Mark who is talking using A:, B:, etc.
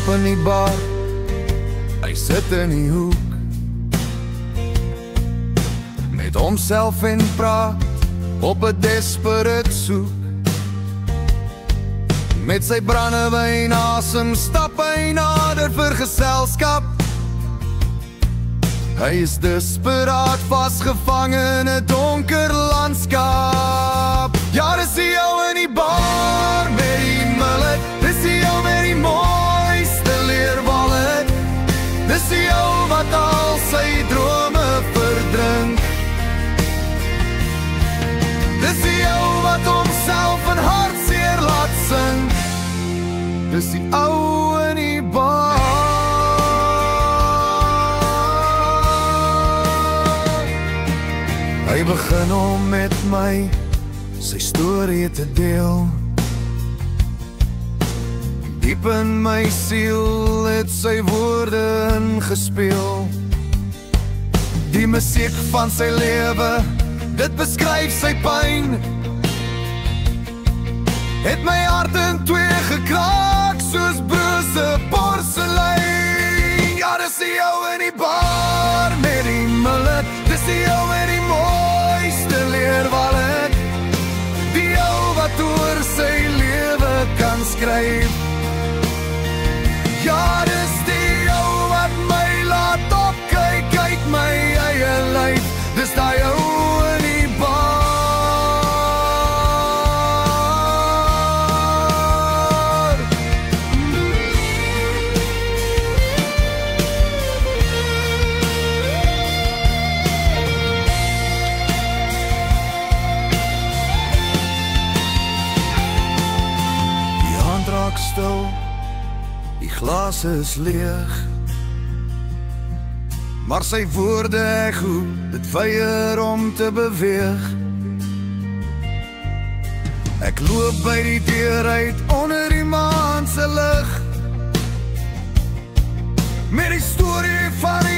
A: stap in die bar, hy sit in die hoek met homself en praat op 'n desperate soek. Met sy brandewyn asem stap hy nader vir geselskap. Hy is desperaat vasgevang in 'n donker landskap. Ja, dis die ou in die bar met die mullet, dis die ou met die mooiste leerwallet, dis die ou wat al sy drome verdrink, dis die ou wat homself in hartseer laat sing, dis die ou in die bar. Hy begin om met my sy storie te deel. Diep in my siel het sy woorde ingespeel. Die musiek van sy lewe, dit beskryf sy pyn, het my hart in twee gekraak soos brose porselein. Ja, dis die ou in die bar met die mullet, dis die ou met die mooiste leerwallet, die ou wat oor sy lewe kan skryf. Ja, dis die ou wat my laat opkyk uit my eie lyf, dis die ou in die bar. Stil, die glas is leeg, maar sy woorde echo, dit weier om te beweeg. Ek loop by die deur uit onder die maan se lig, met die storie van die